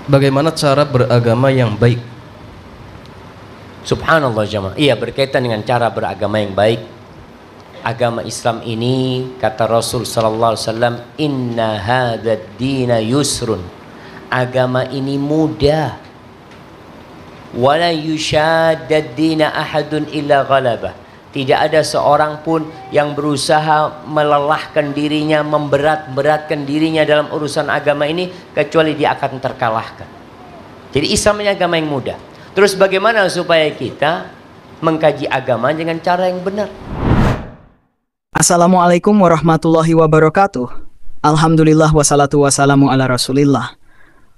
Bagaimana cara beragama yang baik? Subhanallah jamaah. Iya, berkaitan dengan cara beragama yang baik. Agama Islam ini, kata Rasul sallallahu alaihi wasallam, inna hadzal dina yusrun. Agama ini mudah. Wala yushaddad dina ahadun illa ghalabah. Tidak ada seorang pun yang berusaha melelahkan dirinya, memberat-beratkan dirinya dalam urusan agama ini, kecuali dia akan terkalahkan. Jadi Islam ini agama yang mudah. Terus bagaimana supaya kita mengkaji agama dengan cara yang benar? Assalamualaikum warahmatullahi wabarakatuh. Alhamdulillah wassalatu wassalamu ala rasulillah.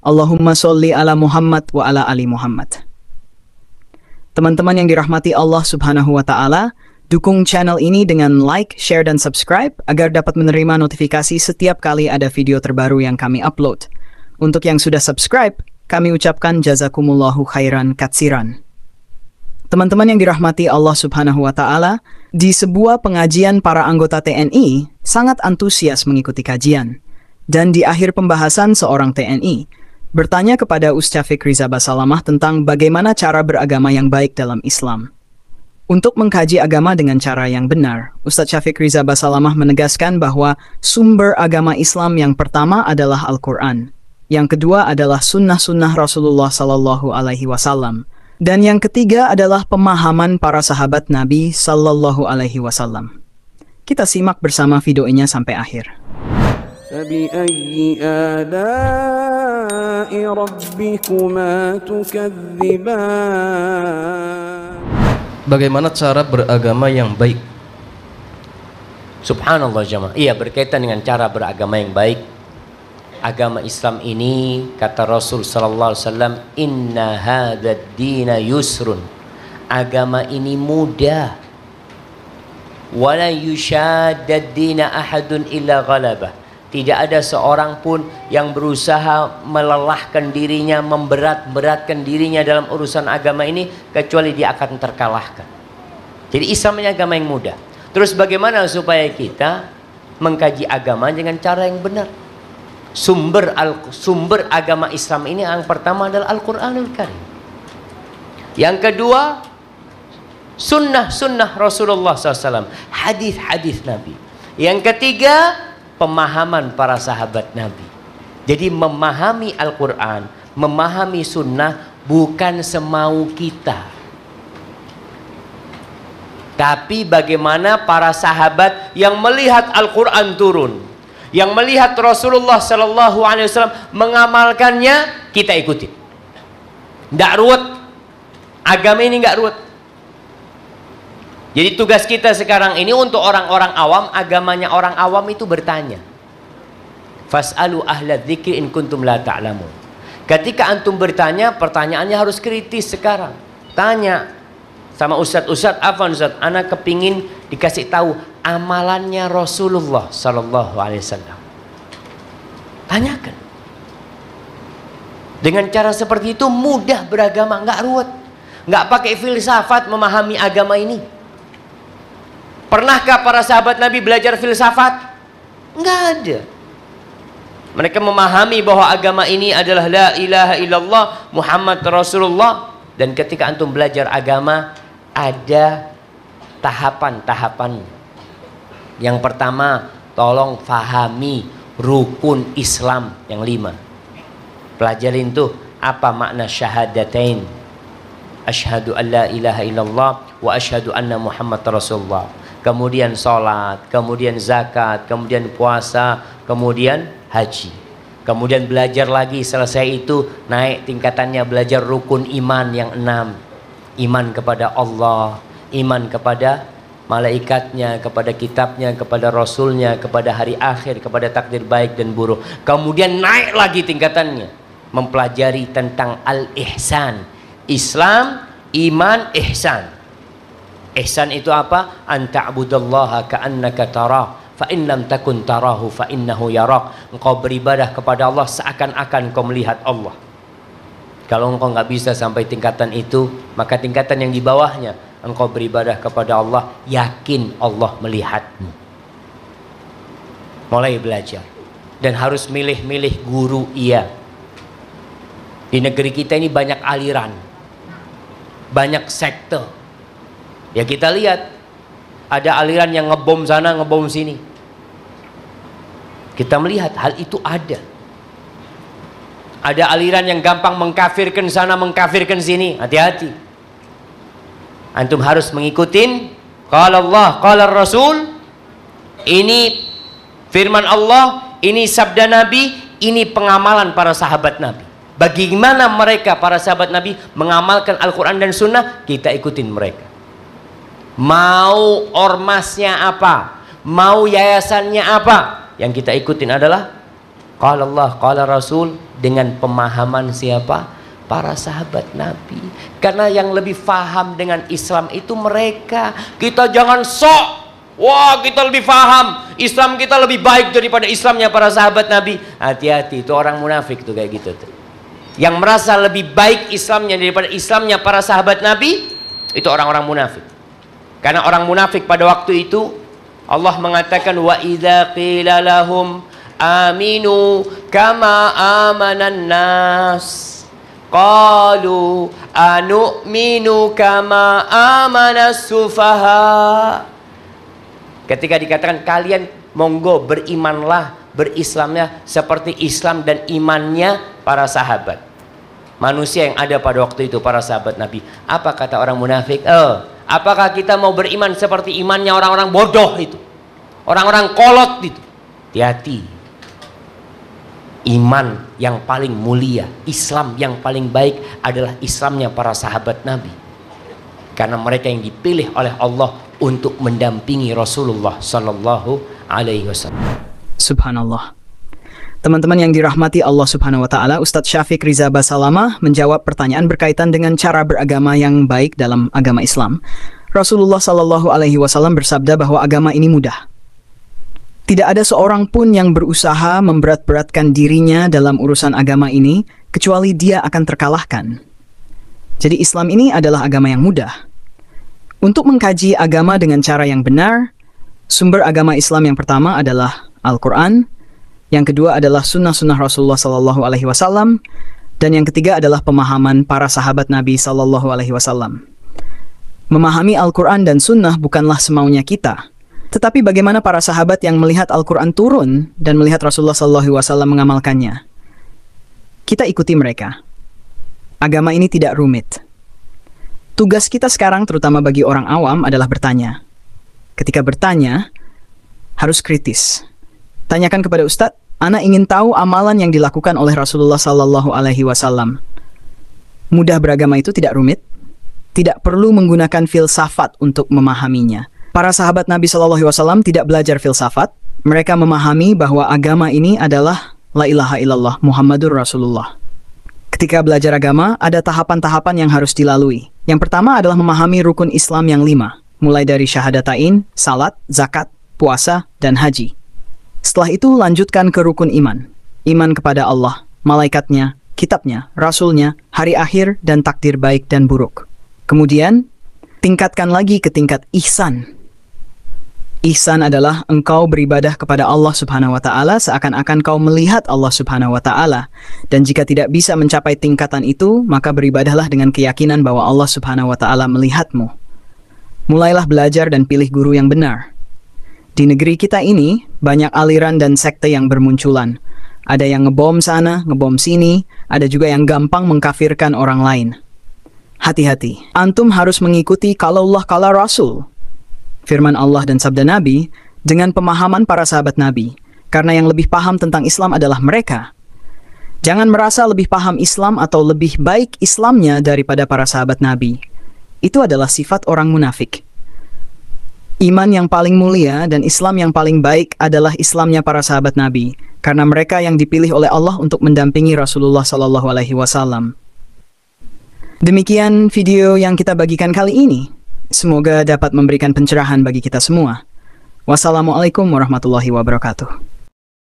Allahumma sholli ala Muhammad wa ala ali Muhammad. Teman-teman yang dirahmati Allah subhanahu wa ta'ala, dukung channel ini dengan like, share, dan subscribe agar dapat menerima notifikasi setiap kali ada video terbaru yang kami upload. Untuk yang sudah subscribe, kami ucapkan jazakumullahu khairan katsiran. Teman-teman yang dirahmati Allah subhanahu wa ta'ala, di sebuah pengajian para anggota TNI sangat antusias mengikuti kajian. Dan di akhir pembahasan seorang TNI bertanya kepada Ustaz Syafiq Riza Basalamah tentang bagaimana cara beragama yang baik dalam Islam. Untuk mengkaji agama dengan cara yang benar, Ustaz Syafiq Riza Basalamah menegaskan bahwa sumber agama Islam yang pertama adalah Al-Quran, yang kedua adalah sunnah-sunnah Rasulullah Sallallahu Alaihi Wasallam, dan yang ketiga adalah pemahaman para sahabat Nabi Sallallahu Alaihi Wasallam. Kita simak bersama videonya sampai akhir. فبأي آلاء ربكما تكذبان. Bagaimana cara beragama yang baik? Subhanallah jamaah. Iya, berkaitan dengan cara beragama yang baik. Agama Islam ini, kata Rasul sallallahu alaihi wasallam, inna hadzal dina yusrun. Agama ini mudah. Wala yushaddad dina ahadun illa ghalabah. Tidak ada seorang pun yang berusaha melelahkan dirinya, memberat-beratkan dirinya dalam urusan agama ini, kecuali dia akan terkalahkan. Jadi Islam ini agama yang mudah. Terus bagaimana supaya kita mengkaji agama dengan cara yang benar? Sumber agama Islam ini yang pertama adalah Al-Quranul Karim. Yang kedua, sunnah Rasulullah SAW, hadis-hadis Nabi. Yang ketiga, pemahaman para sahabat Nabi. Jadi memahami Al-Quran, memahami sunnah bukan semau kita, tapi bagaimana para sahabat yang melihat Al-Quran turun, yang melihat Rasulullah Sallallahu Alaihi Wasallam mengamalkannya, kita ikuti. Tidak ruwet, agama ini nggak ruwet. Jadi tugas kita sekarang ini untuk orang-orang awam, agamanya orang awam itu bertanya. Fas'alu ahla dzikri in kuntum la ta'lamun. Ketika antum bertanya, pertanyaannya harus kritis sekarang. Tanya sama ustadz, afwan ustadz, anak kepingin dikasih tahu amalannya Rasulullah sallallahu alaihi wasallam. Tanyakan. Dengan cara seperti itu mudah beragama, nggak ruwet. Nggak pakai filsafat memahami agama ini. Pernahkah para sahabat Nabi belajar filsafat? Enggak ada. Mereka memahami bahwa agama ini adalah la ilaha illallah Muhammad Rasulullah. Dan ketika antum belajar agama, ada tahapan-tahapan. Yang pertama, tolong fahami rukun Islam yang 5. Pelajarin tuh apa makna syahadatain. Asyhadu an la ilaha illallah wa asyhadu anna Muhammad Rasulullah. Kemudian sholat, kemudian zakat, kemudian puasa, kemudian haji. Kemudian belajar lagi, selesai itu naik tingkatannya, belajar rukun iman yang 6. Iman kepada Allah, iman kepada malaikatnya, kepada kitabnya, kepada rasulnya, kepada hari akhir, kepada takdir baik dan buruk. Kemudian naik lagi tingkatannya, mempelajari tentang al-ihsan. Islam, iman, ihsan. Ihsan itu apa? An ta'budallaha ka'annaka tarah, fa in lam takun tarahu fa innahu yarak. Engkau beribadah kepada Allah seakan-akan kau melihat Allah. Kalau engkau nggak bisa sampai tingkatan itu, maka tingkatan yang di bawahnya, engkau beribadah kepada Allah yakin Allah melihatmu. Mulai belajar. Dan harus milih-milih guru, iya. Di negeri kita ini banyak aliran, banyak sekte. Ya kita lihat, ada aliran yang ngebom sana, ngebom sini. Kita melihat hal itu ada. Ada aliran yang gampang mengkafirkan sana, mengkafirkan sini. Hati-hati. Antum harus mengikutin qala Allah, qala Rasul. Ini firman Allah, ini sabda Nabi, ini pengamalan para sahabat Nabi. Bagaimana mereka para sahabat Nabi mengamalkan Al-Quran dan Sunnah, kita ikutin mereka. Mau ormasnya apa, mau yayasannya apa, yang kita ikutin adalah qala Allah, qala Rasul, dengan pemahaman siapa? Para sahabat Nabi. Karena yang lebih faham dengan Islam itu mereka. Kita jangan sok, wah kita lebih faham, Islam kita lebih baik daripada Islamnya para sahabat Nabi. Hati-hati, itu orang munafik tuh kayak gitu tuh. Yang merasa lebih baik Islamnya daripada Islamnya para sahabat Nabi, itu orang-orang munafik. Karena orang munafik pada waktu itu Allah mengatakan wa idza qila lahum aminu kama amanan nas qalu anu'minu kama amanas sufaha. Ketika dikatakan kalian monggo berimanlah, berislamnya seperti Islam dan imannya para sahabat, manusia yang ada pada waktu itu, para sahabat Nabi. Apa kata orang munafik? Apakah kita mau beriman seperti imannya orang-orang bodoh itu, orang-orang kolot itu? Hati-hati. Iman yang paling mulia, Islam yang paling baik adalah Islamnya para sahabat Nabi. Karena mereka yang dipilih oleh Allah untuk mendampingi Rasulullah Sallallahu Alaihi Wasallam. Subhanallah. Teman-teman yang dirahmati Allah Subhanahu wa Ta'ala, Ustadz Syafiq Riza Basalamah menjawab pertanyaan berkaitan dengan cara beragama yang baik dalam agama Islam. Rasulullah Sallallahu Alaihi Wasallam bersabda bahwa agama ini mudah. Tidak ada seorang pun yang berusaha memberat-beratkan dirinya dalam urusan agama ini, kecuali dia akan terkalahkan. Jadi Islam ini adalah agama yang mudah. Untuk mengkaji agama dengan cara yang benar, sumber agama Islam yang pertama adalah Al-Quran, yang kedua adalah sunnah-sunnah Rasulullah Sallallahu Alaihi Wasallam, dan yang ketiga adalah pemahaman para sahabat Nabi Sallallahu Alaihi Wasallam. Memahami Al-Quran dan sunnah bukanlah semaunya kita, tetapi bagaimana para sahabat yang melihat Al-Quran turun dan melihat Rasulullah Sallallahu Alaihi Wasallam mengamalkannya. Kita ikuti mereka. Agama ini tidak rumit. Tugas kita sekarang, terutama bagi orang awam, adalah bertanya. Ketika bertanya, harus kritis. Tanyakan kepada Ustadz, ana ingin tahu amalan yang dilakukan oleh Rasulullah Sallallahu Alaihi Wasallam. Mudah beragama itu tidak rumit. Tidak perlu menggunakan filsafat untuk memahaminya. Para sahabat Nabi Sallallahu Alaihi Wasallam tidak belajar filsafat. Mereka memahami bahwa agama ini adalah La ilaha illallah Muhammadur Rasulullah. Ketika belajar agama, ada tahapan-tahapan yang harus dilalui. Yang pertama adalah memahami rukun Islam yang 5, mulai dari syahadatain, salat, zakat, puasa, dan haji. Setelah itu lanjutkan ke rukun iman. Iman kepada Allah, malaikatnya, kitabnya, rasulnya, hari akhir, dan takdir baik dan buruk. Kemudian, tingkatkan lagi ke tingkat ihsan. Ihsan adalah engkau beribadah kepada Allah Subhanahu wa Ta'ala seakan-akan kau melihat Allah Subhanahu wa Ta'ala. Dan jika tidak bisa mencapai tingkatan itu, maka beribadahlah dengan keyakinan bahwa Allah Subhanahu wa Ta'ala melihatmu. Mulailah belajar dan pilih guru yang benar. Di negeri kita ini, banyak aliran dan sekte yang bermunculan. Ada yang ngebom sana, ngebom sini, ada juga yang gampang mengkafirkan orang lain. Hati-hati, antum harus mengikuti kalau Allah kala Rasul, firman Allah dan sabda Nabi, dengan pemahaman para sahabat Nabi. Karena yang lebih paham tentang Islam adalah mereka. Jangan merasa lebih paham Islam atau lebih baik Islamnya daripada para sahabat Nabi. Itu adalah sifat orang munafik. Iman yang paling mulia dan Islam yang paling baik adalah Islamnya para sahabat Nabi. Karena mereka yang dipilih oleh Allah untuk mendampingi Rasulullah Sallallahu Alaihi Wasallam. Demikian video yang kita bagikan kali ini. Semoga dapat memberikan pencerahan bagi kita semua. Wassalamualaikum warahmatullahi wabarakatuh.